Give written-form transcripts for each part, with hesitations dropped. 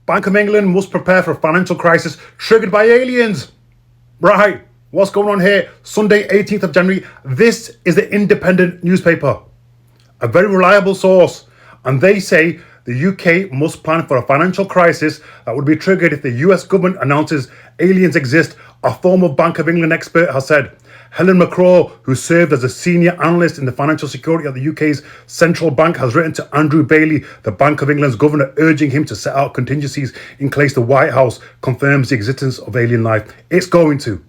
Bank of England must prepare for a financial crisis triggered by aliens. Right, what's going on here? Sunday, 18th of January. This is the Independent newspaper, a very reliable source. And they say the UK must plan for a financial crisis that would be triggered if the US government announces aliens exist, a former Bank of England expert has said. Helen McCraw, who served as a senior analyst in the financial security at the UK's central bank, has written to Andrew Bailey, the Bank of England's governor, urging him to set out contingencies in case the White House confirms the existence of alien life. It's going to.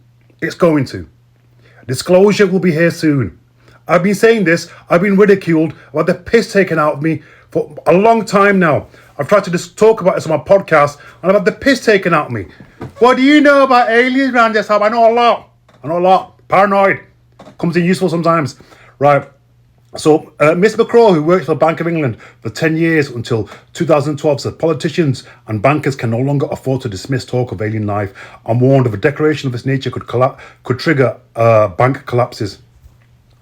Disclosure will be here soon. I've been saying this, I've been ridiculed, I've had the piss taken out of me for a long time now. I've tried to just talk about this on my podcast, and I've had the piss taken out of me. What do you know about aliens, Randy? I know a lot. Paranoid. Comes in useful sometimes. Right. So, Miss McCraw, who worked for the Bank of England for 10 years until 2012, said politicians and bankers can no longer afford to dismiss talk of alien life and warned of a declaration of this nature could trigger bank collapses.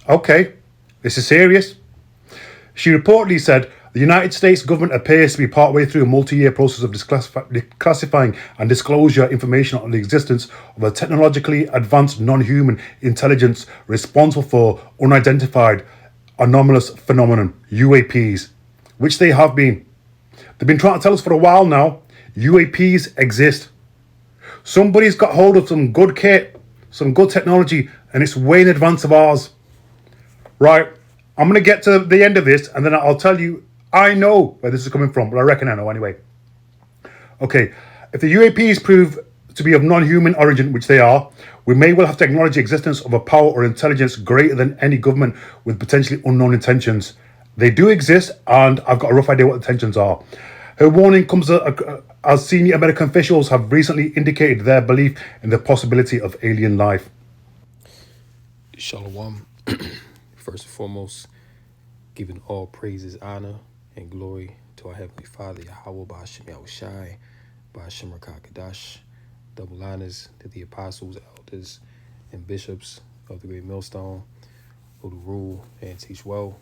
Okay, this is serious. She reportedly said the United States government appears to be partway through a multi-year process of declassifying and disclosure information on the existence of a technologically advanced non-human intelligence responsible for unidentified anomalous phenomenon, UAPs, which they have been. They've been trying to tell us for a while now, UAPs exist. Somebody's got hold of some good kit, some good technology, and it's way in advance of ours. Right, I'm going to get to the end of this, and then I'll tell you, I know where this is coming from, but I reckon I know anyway. Okay, if the UAPs prove to be of non-human origin, which they are, we may well have to acknowledge the existence of a power or intelligence greater than any government with potentially unknown intentions. They do exist, and I've got a rough idea what the intentions are. Her warning comes as senior American officials have recently indicated their belief in the possibility of alien life. Shalom. First and foremost, giving all praises, honor, and glory to our Heavenly Father, Yahweh, Ba'ashem Yahushai, Ba'ashem Rakakadash. Double honors to the apostles, elders, and bishops of the Great Millstone, who to rule and teach well.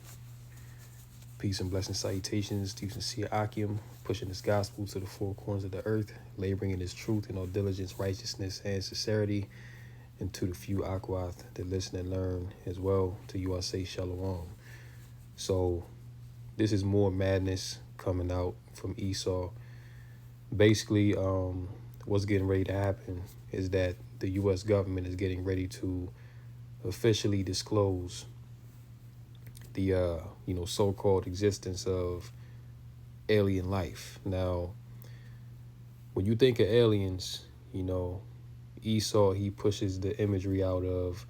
Peace and blessing salutations to sincere Akim, pushing this gospel to the four corners of the earth, laboring in his truth in all diligence, righteousness, and sincerity. And to the few Akwath that listen and learn as well, to you I say Shalom. So this is more madness coming out from Esau. Basically, what's getting ready to happen is that the U.S. government is getting ready to officially disclose the so-called existence of alien life. Now, when you think of aliens, Esau, he pushes the imagery out of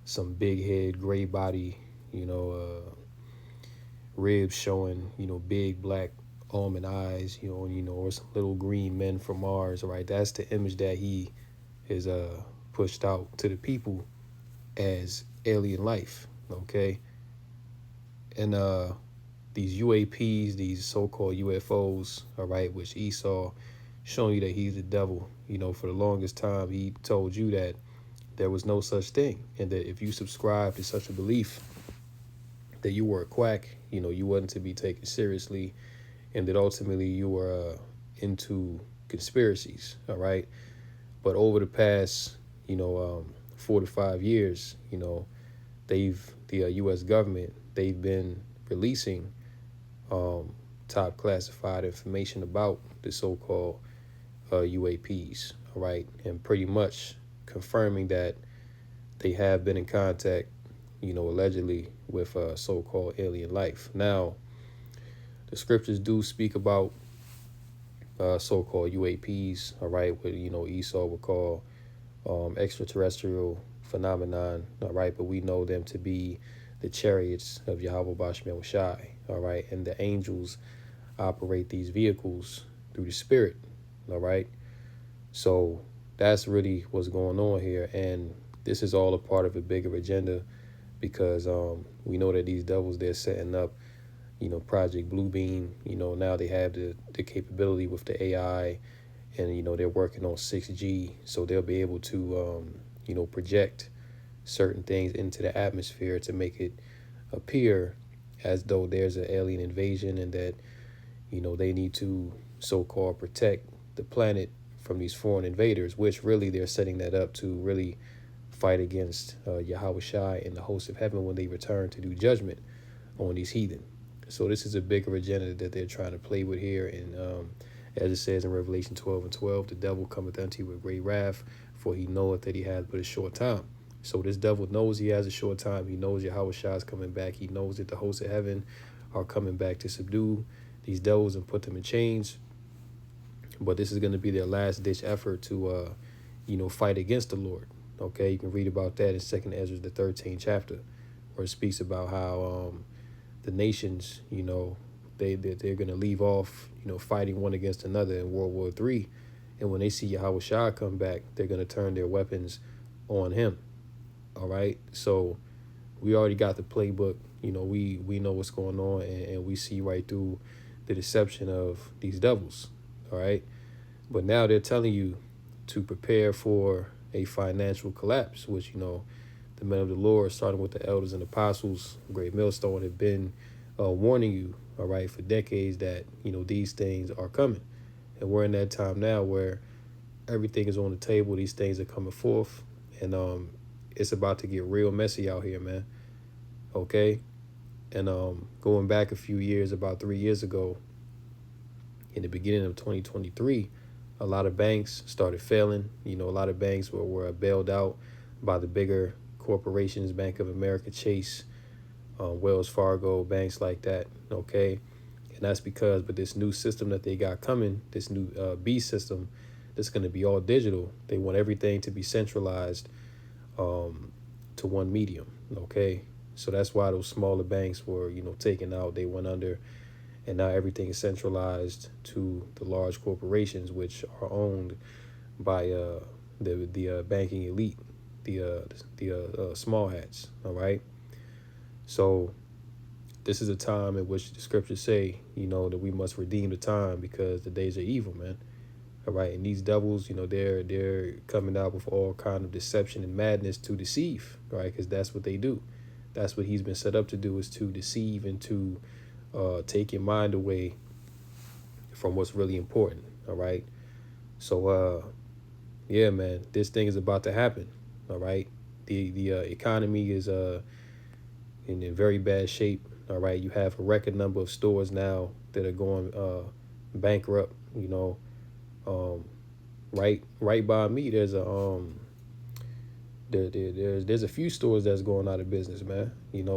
some big head, gray body, ribs showing, big black almond eyes, or some little green men from Mars, right? That's the image that he is pushed out to the people as alien life, okay? And these UAPs, these so-called UFOs, all right, which Esau showing you that he's the devil. For the longest time, he told you that there was no such thing, and that if you subscribe to such a belief, that you were a quack, you wasn't to be taken seriously, and that ultimately you were into conspiracies, all right? But over the past, 4 to 5 years, the U.S. government, they've been releasing top classified information about the so-called UAPs, all right, and pretty much confirming that they have been in contact, allegedly with so-called alien life. Now, the scriptures do speak about so-called UAPs, all right, what Esau would call extraterrestrial phenomenon, all right, but we know them to be the chariots of Yahweh Ba'ashem Shai, all right, and the angels operate these vehicles through the spirit, all right. So that's really what's going on here, and this is all a part of a bigger agenda, because we know that these devils, they're setting up, Project Bluebeam. Now they have the capability with the AI, and they're working on 6G, so they'll be able to project certain things into the atmosphere to make it appear as though there's an alien invasion, and that they need to so-called protect the planet from these foreign invaders, which really they're setting that up to really fight against Yahweh Shai and the host of heaven when they return to do judgment on these heathen. So this is a bigger agenda that they're trying to play with here. And as it says in Revelation 12:12, the devil cometh unto you with great wrath, for he knoweth that he hath but a short time. So this devil knows he has a short time. He knows Yahweh Shai is coming back. He knows that the hosts of heaven are coming back to subdue these devils and put them in chains. But this is going to be their last ditch effort to, fight against the Lord. Okay, you can read about that in 2nd Ezra, the 13th chapter, where it speaks about how the nations, they're going to leave off, fighting one against another in World War III. And when they see Yahweh Shai come back, they're going to turn their weapons on him. All right, so we already got the playbook. We know what's going on, and we see right through the deception of these devils. All right, but now they're telling you to prepare for a financial collapse, which, the men of the Lord, starting with the elders and apostles, Great Millstone, have been warning you, all right, for decades that, these things are coming. And we're in that time now where everything is on the table. These things are coming forth, and it's about to get real messy out here, man. Okay? And going back a few years, about 3 years ago, in the beginning of 2023, a lot of banks started failing. A lot of banks were bailed out by the bigger corporations, Bank of America, Chase, Wells Fargo, banks like that, okay? And that's because, but this new system that they got coming, this new B system, that's going to be all digital. They want everything to be centralized to one medium, okay? So that's why those smaller banks were, taken out. They went under. And now everything is centralized to the large corporations, which are owned by the banking elite, the small hats. All right. So this is a time in which the scriptures say, that we must redeem the time because the days are evil, man. All right. And these devils, they're coming out with all kind of deception and madness to deceive, right? Because that's what they do. That's what he's been set up to do, is to deceive and to take your mind away from what's really important. All right. So, yeah, man, this thing is about to happen. All right. The economy is in a very bad shape. All right. You have a record number of stores now that are going bankrupt. Right by me, there's a there's a few stores that's going out of business, man.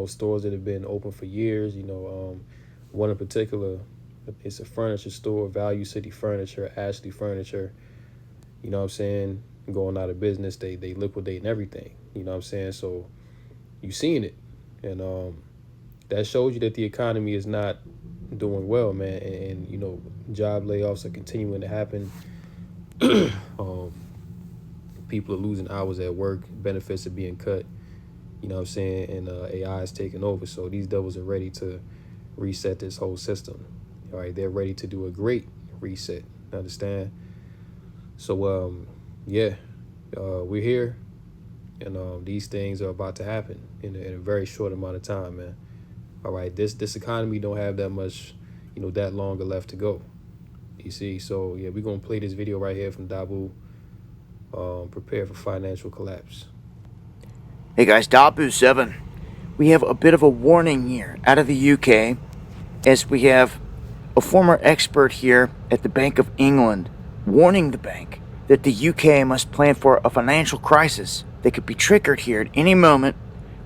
Stores that have been open for years. One in particular, it's a furniture store, Value City Furniture, Ashley Furniture. You know what I'm saying? Going out of business, they liquidating everything. You know what I'm saying? So you seen it, and that shows you that the economy is not doing well, man. And job layoffs are continuing to happen. People are losing hours at work. Benefits are being cut. You know what I'm saying? And AI is taking over. So these devils are ready to reset this whole system. All right, they're ready to do a great reset. Understand? So we're here, and these things are about to happen in a very short amount of time, man. All right, this economy don't have that much, that longer left to go. You see? So yeah, we're gonna play this video right here from Dabu. Prepare for financial collapse. Hey guys, Dabu7. We have a bit of a warning here out of the UK, as we have a former expert here at the Bank of England warning the bank that the UK must plan for a financial crisis that could be triggered here at any moment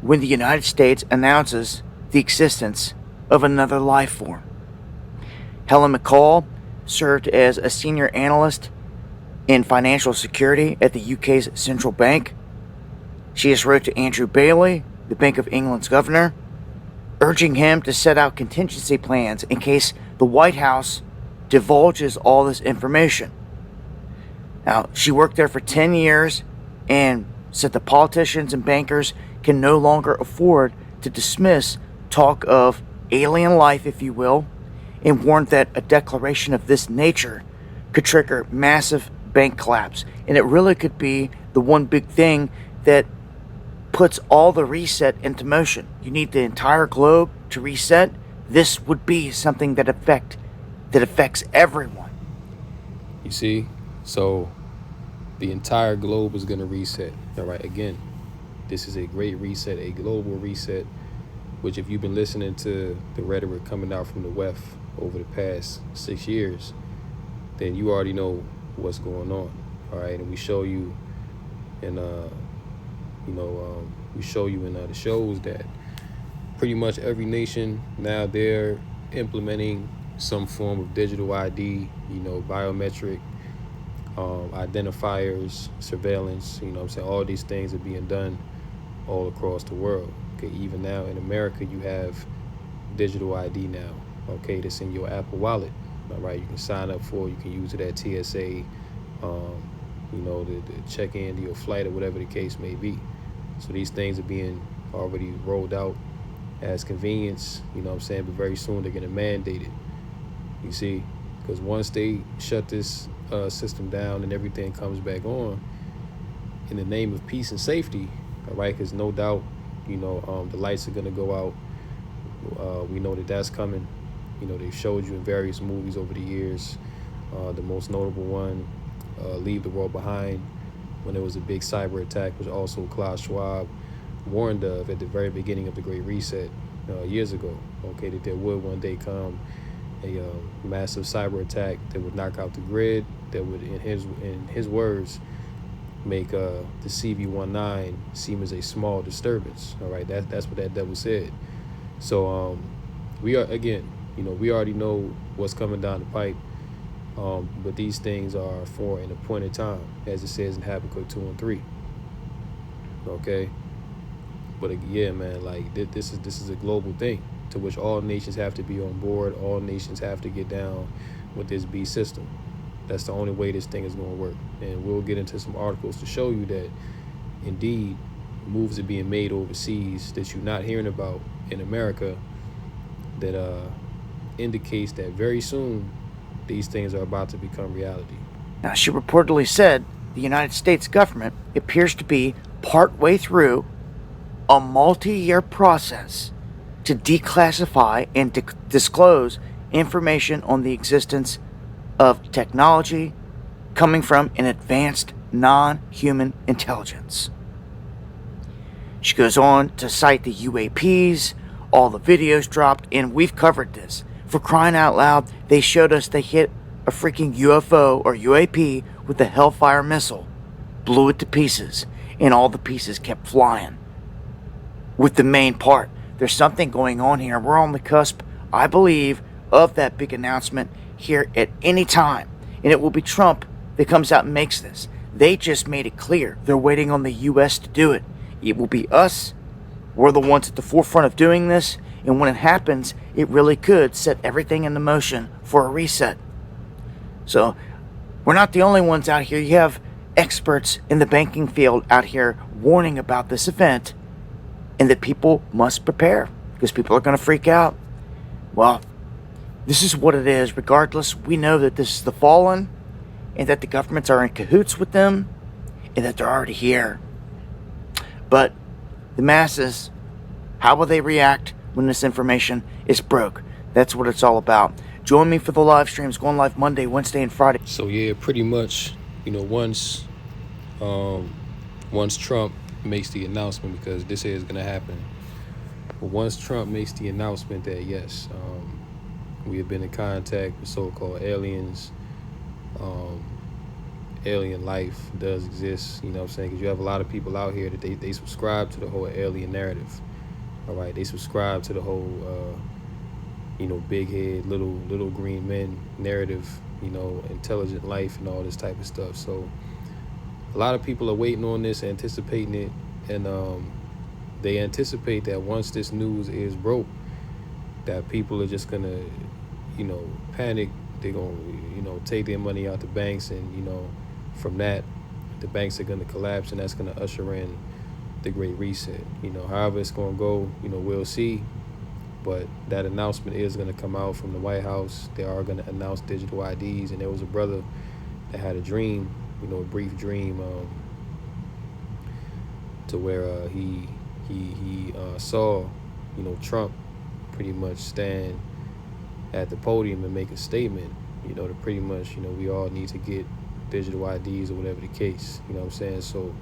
when the United States announces the existence of another life form. Helen McCall served as a senior analyst in financial security at the UK's central bank. She has wrote to Andrew Bailey, the Bank of England's governor, urging him to set out contingency plans in case the White House divulges all this information. Now, she worked there for 10 years and said the politicians and bankers can no longer afford to dismiss talk of alien life, if you will, and warned that a declaration of this nature could trigger massive bank collapse. And it really could be the one big thing that puts all the reset into motion. You need the entire globe to reset. This would be something that affects everyone. You see? So the entire globe is going to reset. All right. Again, this is a great reset, a global reset, which if you've been listening to the rhetoric coming out from the WEF over the past 6 years, then you already know what's going on. All right. And we show you in, the shows that pretty much every nation now they're implementing some form of digital ID, biometric identifiers, surveillance, I'm saying? All these things are being done all across the world. Okay, even now in America, you have digital ID now. Okay, that's in your Apple Wallet. All right, you can sign up for it. You can use it at TSA, to check in to your flight or whatever the case may be. So these things are being already rolled out as convenience, but very soon they're going to mandate it. You see, because once they shut this system down and everything comes back on in the name of peace and safety, all right, because no doubt, the lights are going to go out. We know that that's coming. They've showed you in various movies over the years. The most notable one, Leave the World Behind, when there was a big cyber attack, which also Klaus Schwab warned of at the very beginning of the Great Reset years ago. Okay, that there would one day come a massive cyber attack that would knock out the grid, that would, in his words, make the CV-19 seem as a small disturbance. All right, that's what that devil said. So we already know what's coming down the pipe. But these things are for an appointed time, as it says in Habakkuk 2 and 3. Okay, but yeah, man, like this is a global thing to which all nations have to be on board. All nations have to get down with this B system. That's the only way this thing is going to work. And we'll get into some articles to show you that indeed moves are being made overseas that you're not hearing about in America that indicates that very soon these things are about to become reality. Now, she reportedly said the United States government appears to be partway through a multi-year process to declassify and disclose information on the existence of technology coming from an advanced non-human intelligence. She goes on to cite the UAPs, all the videos dropped, and we've covered this. For crying out loud, they showed us they hit a freaking UFO or UAP with a Hellfire missile, blew it to pieces, and all the pieces kept flying. With the main part, there's something going on here. We're on the cusp, I believe, of that big announcement here at any time. And it will be Trump that comes out and makes this. They just made it clear they're waiting on the U.S. to do it. It will be us. We're the ones at the forefront of doing this. And when it happens, it really could set everything into motion for a reset. So we're not the only ones out here. You have experts in the banking field out here warning about this event and that people must prepare because people are going to freak out. Well, this is what it is. Regardless, we know that this is the fallen and that the governments are in cahoots with them and that they're already here. But the masses, how will they react when this information is broke? That's what it's all about. Join me for the live streams going live Monday, Wednesday, and Friday. So yeah, pretty much, once Trump makes the announcement, because this is going to happen, but once Trump makes the announcement that yes, we have been in contact with so-called aliens, alien life does exist, because you have a lot of people out here that they subscribe to the whole alien narrative. All right, they subscribe to the whole big head, little green men narrative, intelligent life and all this type of stuff. So a lot of people are waiting on this, anticipating it, and they anticipate that once this news is broke, that people are just gonna, panic. They're gonna, take their money out the banks, and from that, the banks are gonna collapse, and that's gonna usher in the Great Reset. However it's gonna go, we'll see. But that announcement is going to come out from the White House. They are going to announce digital IDs. And there was a brother that had a dream, a brief dream, to where he saw, Trump pretty much stand at the podium and make a statement. to pretty much, we all need to get digital IDs or whatever the case. You know what I'm saying? So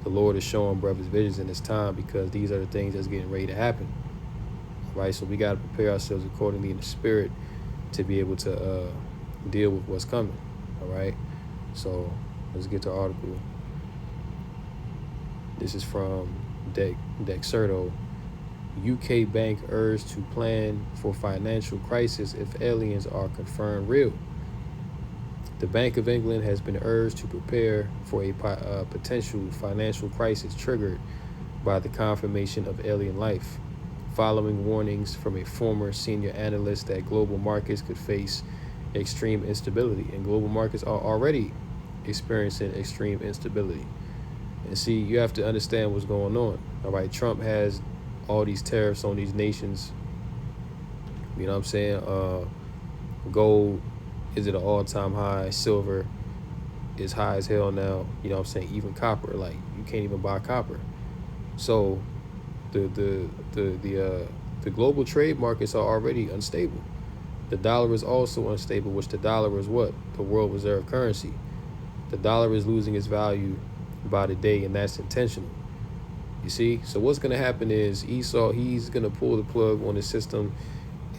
the Lord is showing brothers visions in this time because these are the things that's getting ready to happen. Right? So we got to prepare ourselves accordingly in the spirit to be able to deal with what's coming. All right? So let's get to the article. This is from Dexerto. UK bank urged to plan for financial crisis if aliens are confirmed real. The Bank of England has been urged to prepare for a potential financial crisis triggered by the confirmation of alien life, following warnings from a former senior analyst that global markets could face extreme instability. And global markets are already experiencing extreme instability. And see, you have to understand what's going on. All right, Trump has all these tariffs on these nations. You know what I'm saying? Gold is at an all-time high. Silver is high as hell now. You know what I'm saying? Even copper, like you can't even buy copper. So the global trade markets are already unstable. The dollar is also unstable, which the dollar is what? The world reserve currency. The dollar is losing its value by the day, and that's intentional. You see? So what's going to happen is Esau, he's going to pull the plug on the system,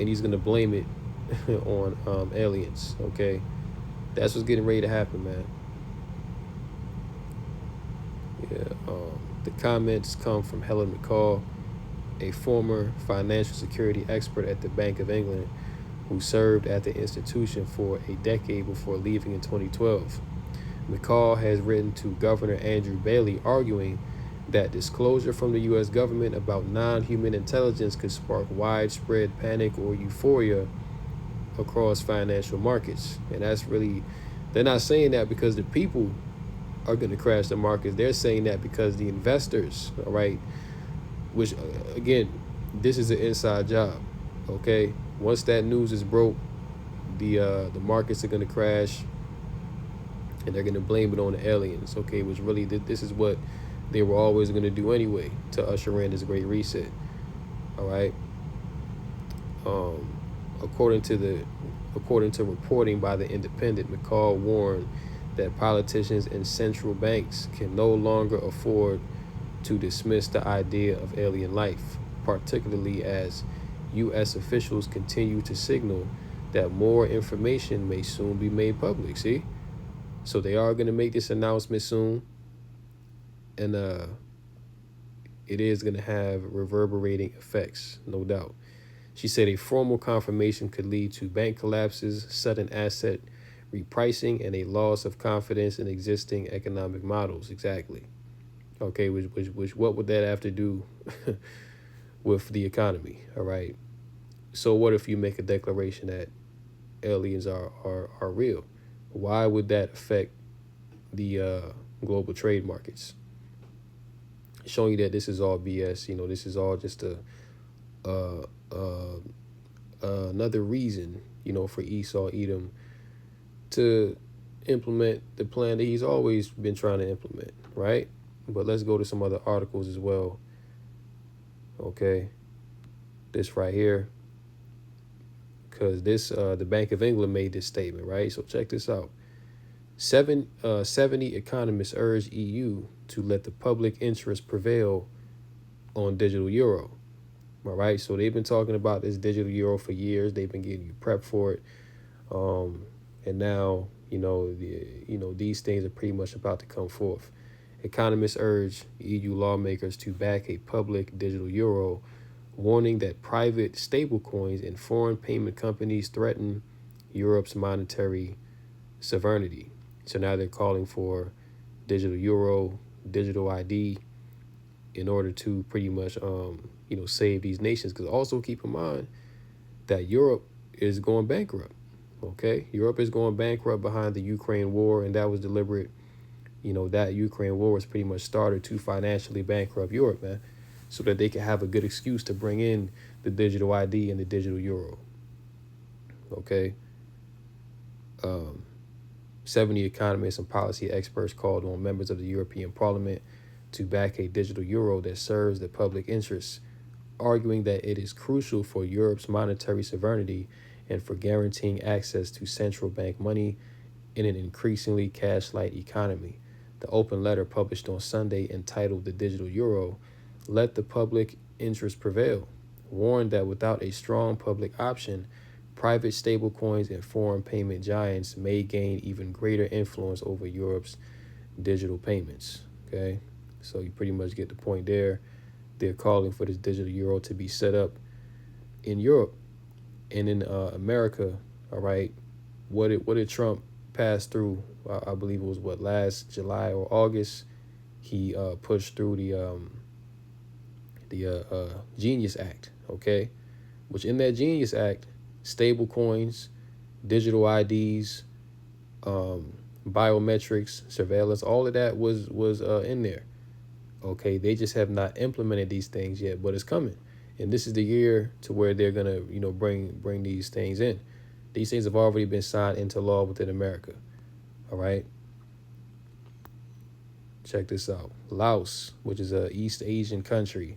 and he's going to blame it on aliens, okay? That's what's getting ready to happen, man. Yeah, the comments come from Helen McCall, a former financial security expert at the Bank of England who served at the institution for a decade before leaving in 2012. McCall has written to Governor Andrew Bailey arguing that disclosure from the U.S. government about non-human intelligence could spark widespread panic or euphoria across financial markets. And that's really, they're not saying that because the people are going to crash the markets. They're saying that because the investors, all right, which, again, this is an inside job, okay? Once that news is broke, the markets are going to crash, and they're going to blame it on the aliens, okay? Which really, this is what they were always going to do anyway to usher in this great reset, all right? According to reporting by The Independent, McCall warned that politicians and central banks can no longer afford to dismiss the idea of alien life, particularly as U.S. officials continue to signal that more information may soon be made public. See? So they are going to make this announcement soon, and it is going to have reverberating effects, no doubt. She said a formal confirmation could lead to bank collapses, sudden asset repricing, and a loss of confidence in existing economic models. Exactly. Okay, which what would that have to do with the economy? All right. So what if you make a declaration that aliens are real? Why would that affect the global trade markets? Showing you that this is all BS. You know, this is all just another reason, for Esau Edom to implement the plan that he's always been trying to implement, right? But let's go to some other articles as well. Okay, this right here, because this the Bank of England made this statement, right? So check this out. 70 economists urge EU to let the public interest prevail on digital euro. All right, so they've been talking about this digital euro for years. They've been getting you prepped for it, and now these things are pretty much about to come forth. Economists urge EU lawmakers to back a public digital euro, warning that private stablecoins and foreign payment companies threaten Europe's monetary sovereignty. So now they're calling for digital euro, digital ID, in order to pretty much, save these nations. Because also keep in mind that Europe is going bankrupt. Okay, Europe is going bankrupt behind the Ukraine war, and that was deliberate. That Ukraine war was pretty much started to financially bankrupt Europe, man, so that they can have a good excuse to bring in the digital ID and the digital euro. Okay. 70 economists and policy experts called on members of the European Parliament to back a digital euro that serves the public interest, arguing that it is crucial for Europe's monetary sovereignty and for guaranteeing access to central bank money in an increasingly cash-light economy. The open letter published on Sunday, entitled The Digital Euro, Let the Public Interest Prevail, warned that without a strong public option, private stablecoins and foreign payment giants may gain even greater influence over Europe's digital payments. Okay, so you pretty much get the point there. They're calling for this digital euro to be set up in Europe and in America. All right, what did Trump pass through? I believe it was last July or August. He pushed through the Genius Act. Okay, which in that Genius Act, stable coins, digital IDs, biometrics, surveillance, all of that was in there. Okay, they just have not implemented these things yet, but it's coming, and this is the year to where they're gonna bring these things in. These things have already been signed into law within America. All right. Check this out. Laos, which is a East Asian country,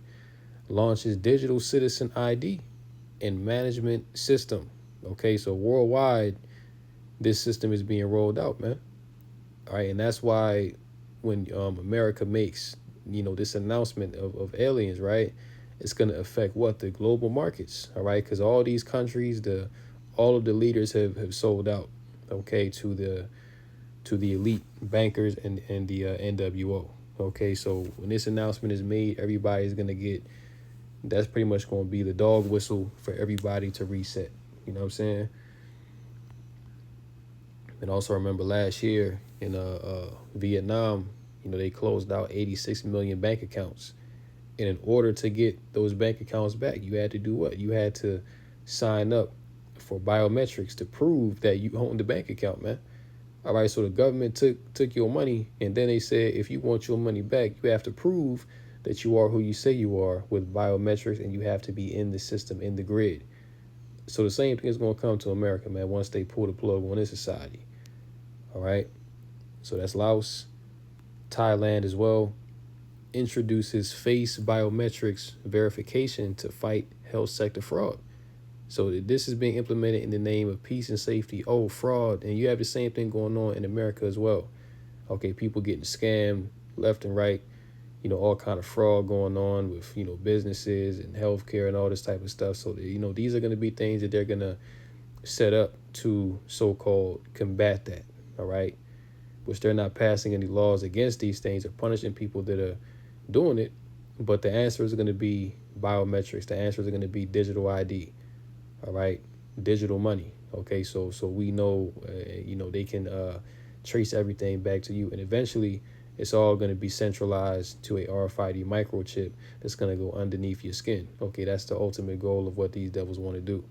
launches digital citizen ID and management system. Okay, so worldwide, this system is being rolled out, man. All right, and that's why when America makes this announcement of aliens, right, it's going to affect what the global markets. All right, because all these countries, all of the leaders have sold out. Okay, to the elite bankers and the NWO. Okay, so when this announcement is made, everybody's going to get. That's pretty much going to be the dog whistle for everybody to reset. You know what I'm saying? And also remember last year in Vietnam, they closed out 86 million bank accounts. And in order to get those bank accounts back, you had to do what? You had to sign up for biometrics to prove that you own the bank account, man. All right, so the government took your money, and then they said if you want your money back, you have to prove that you are who you say you are with biometrics, and you have to be in the system, in the grid. So the same thing is going to come to America, man, once they pull the plug on this society. All right, so that's Laos. Thailand as well introduces face biometrics verification to fight health sector fraud. So this is being implemented in the name of peace and safety. Oh, fraud. And you have the same thing going on in America as well. Okay, people getting scammed left and right. All kind of fraud going on with, businesses and healthcare and all this type of stuff. So, these are going to be things that they're going to set up to so-called combat that. All right, which they're not passing any laws against these things or punishing people that are doing it. But the answer is going to be biometrics. The answer is going to be digital ID. All right, digital money. Okay, so we know, they can trace everything back to you, and eventually it's all going to be centralized to a RFID microchip that's going to go underneath your skin. Okay, that's the ultimate goal of what these devils want to do.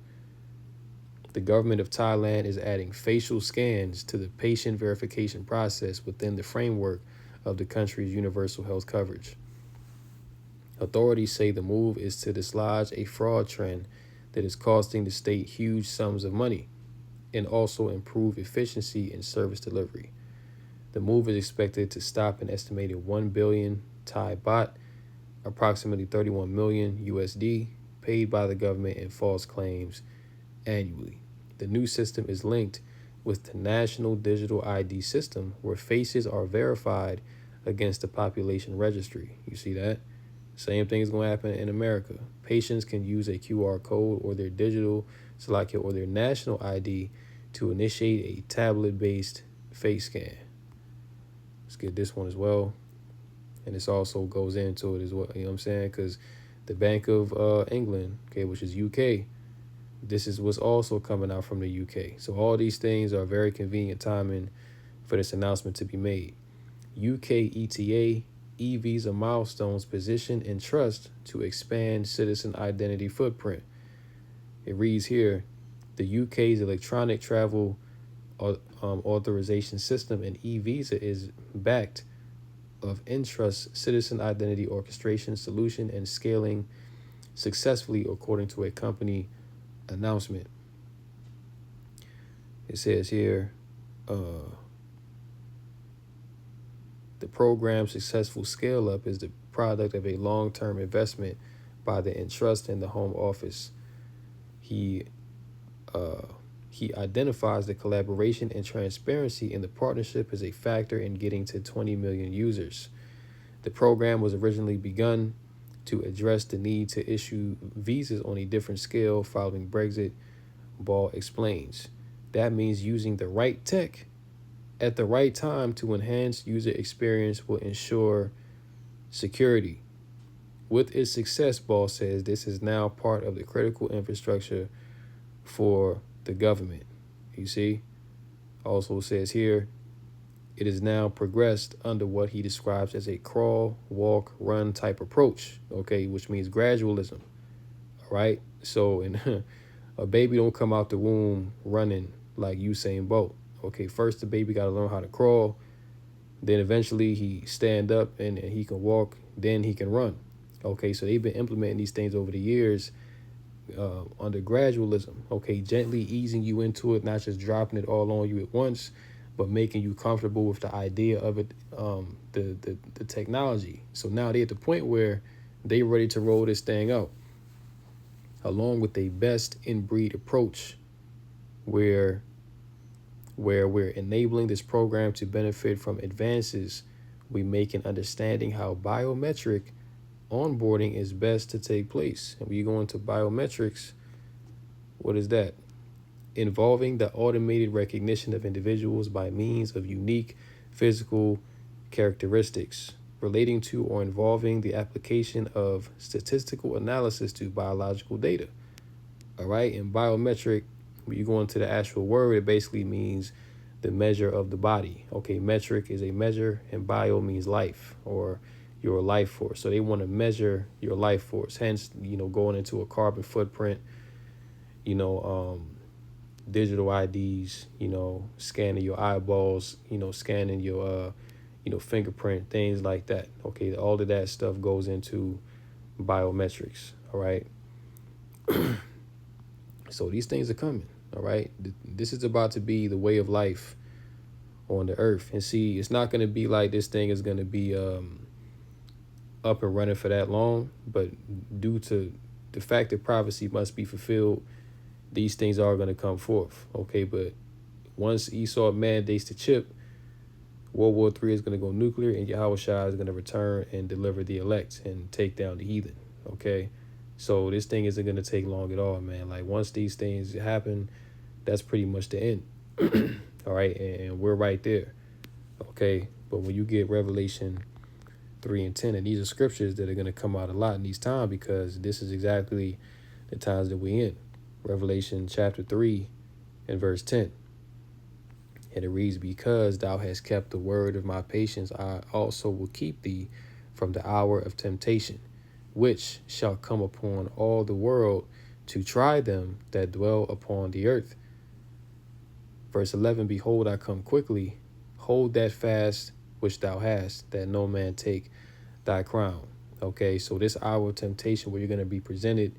The government of Thailand is adding facial scans to the patient verification process within the framework of the country's universal health coverage. Authorities say the move is to dislodge a fraud trend that is costing the state huge sums of money and also improve efficiency in service delivery. The move is expected to stop an estimated 1 billion Thai baht, approximately 31 million USD, paid by the government in false claims annually. The new system is linked with the National Digital ID System, where faces are verified against the population registry. You see that? Same thing is going to happen in America. Patients can use a QR code or their digital or their national ID to initiate a tablet-based face scan. Let's get this one as well. And this also goes into it as well, you know what I'm saying? Because the Bank of England, okay, which is UK, this is what's also coming out from the UK. So all these things are very convenient timing for this announcement to be made. UK ETA e-visa milestones position and trust to expand citizen identity footprint. It reads here, the UK's electronic travel authorization system and e-visa is backed of Entrust citizen identity orchestration solution and scaling successfully, according to a company announcement. It says here, the program's successful scale-up is the product of a long-term investment by the Entrust and the Home Office. He he identifies the collaboration and transparency in the partnership as a factor in getting to 20 million users. The program was originally begun to address the need to issue visas on a different scale following Brexit, Ball explains. That means using the right tech at the right time to enhance user experience will ensure security. With its success, Ball says this is now part of the critical infrastructure for the government. You see? Also says here, it is now progressed under what he describes as a crawl, walk, run type approach, okay, which means gradualism. All right? So, and a baby don't come out the womb running like Usain Bolt. Okay, first the baby got to learn how to crawl. Then eventually he stand up and he can walk. Then he can run. Okay, so they've been implementing these things over the years under gradualism. Okay, gently easing you into it, not just dropping it all on you at once, but making you comfortable with the idea of it, the technology. So now they're at the point where they ready to roll this thing out, along with a best in breed approach, where we're enabling this program to benefit from advances we make in understanding how biometric onboarding is best to take place. And when you go into biometrics, what is that? Involving the automated recognition of individuals by means of unique physical characteristics relating to or involving the application of statistical analysis to biological data. All right, and biometric, when you go into the actual word, it basically means the measure of the body. Okay, metric is a measure, and bio means life or your life force. So they want to measure your life force. Hence, going into a carbon footprint, digital IDs, scanning your eyeballs, scanning your, fingerprint, things like that. Okay, all of that stuff goes into biometrics. All right. So these things are coming. All right. This is about to be the way of life on the earth. And see, it's not going to be like this thing is going to be up and running for that long. But due to the fact that privacy must be fulfilled, these things are going to come forth. Okay. But once Esau mandates the chip, World War III is going to go nuclear, and Yahweh Shai is going to return and deliver the elect and take down the heathen. Okay. So this thing isn't going to take long at all, man. Like once these things happen, that's pretty much the end. All right. And we're right there. Okay. But when you get Revelation 3 and 10, and these are scriptures that are going to come out a lot in these times, because this is exactly the times that we're in. Revelation chapter 3 and verse 10. And it reads, because thou hast kept the word of my patience, I also will keep thee from the hour of temptation, which shall come upon all the world to try them that dwell upon the earth. Verse 11, behold, I come quickly. Hold that fast which thou hast, that no man take thy crown. Okay, so this hour of temptation where you're going to be presented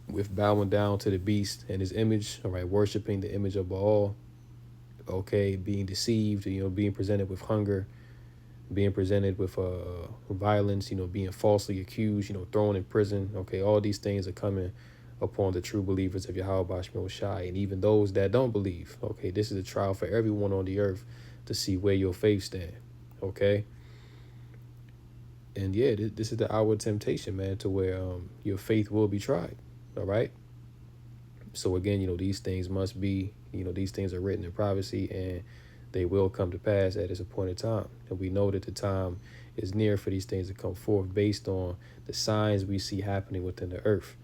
with bowing down to the beast and his image, all right, worshiping the image of Baal, okay, being deceived, being presented with hunger, being presented with violence, being falsely accused, thrown in prison. Okay, all these things are coming upon the true believers of Yahweh Bashmil Shai, and even those that don't believe. Okay, this is a trial for everyone on the earth to see where your faith stand. Okay, and yeah, this is the hour of temptation, man, to where your faith will be tried. All right. So again, these things must be, these things are written in privacy, and they will come to pass at its appointed time. And we know that the time is near for these things to come forth based on the signs we see happening within the earth.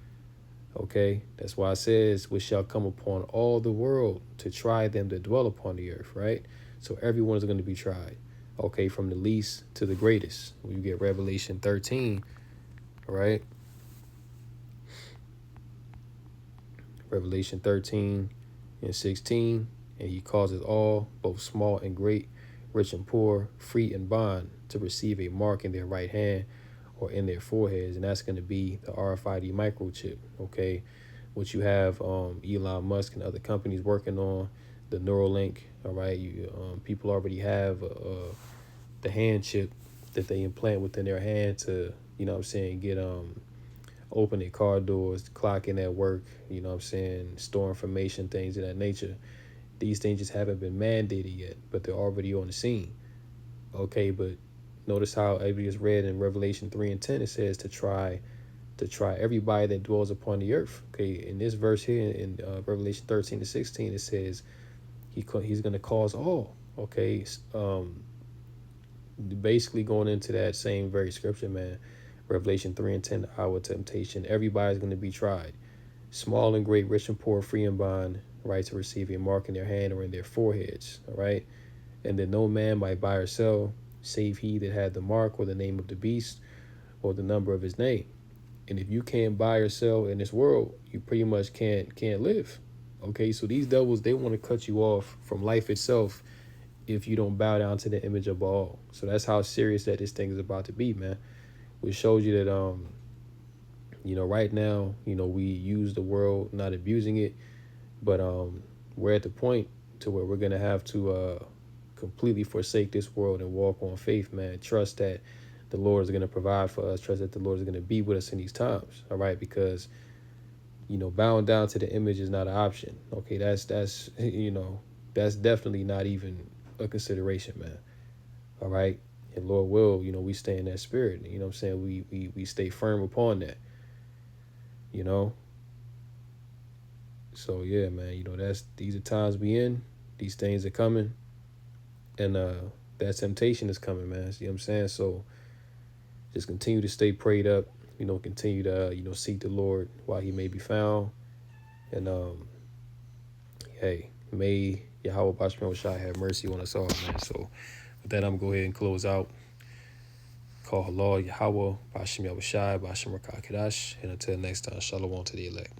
Okay, that's why it says, which shall come upon all the world to try them that dwell upon the earth, right? So everyone is going to be tried, okay, from the least to the greatest. When you get Revelation 13, right? Revelation 13 and 16, and he causes all, both small and great, rich and poor, free and bond, to receive a mark in their right hand or in their foreheads, and that's going to be the RFID microchip, okay, which you have Elon Musk and other companies working on, the Neuralink, all right, people already have the hand chip that they implant within their hand to, get open their car doors, clocking at work, you know what I'm saying, store information, things of that nature. These things just haven't been mandated yet, but they're already on the scene. Okay, but notice how every is read in Revelation 3 and 10, it says to try everybody that dwells upon the earth. Okay, in this verse here in Revelation 13 to 16, it says he's going to cause all. Okay, basically going into that same very scripture, man. Revelation 3 and 10, the hour of temptation. Everybody's going to be tried. Small and great, rich and poor, free and bond, right, to receive a mark in their hand or in their foreheads. All right. And that no man might buy or sell, save he that had the mark or the name of the beast or the number of his name. And if you can't buy or sell in this world, you pretty much can't live. Okay, so these devils, they want to cut you off from life itself if you don't bow down to the image of Baal. So that's how serious that this thing is about to be, man. Which shows you that right now, we use the world, not abusing it, but we're at the point to where we're gonna have to completely forsake this world and walk on faith, man. Trust that the Lord is gonna provide for us. Trust that the Lord is gonna be with us in these times. All right, because bowing down to the image is not an option. Okay, that's that's definitely not even a consideration, man. All right. And Lord will, we stay in that spirit. You know what I'm saying? We stay firm upon that. So yeah, man, these are times we in. These things are coming. And that temptation is coming, man. See what I'm saying? So just continue to stay prayed up, continue to seek the Lord while he may be found. And hey, may Yahweh Bashman Shai have mercy on us all, man. So with that, I'm gonna go ahead and close out. Call Allah Yahweh, Bashem Yahushai, Bashem Rakah Kadash, and until next time, Shalom to the elect.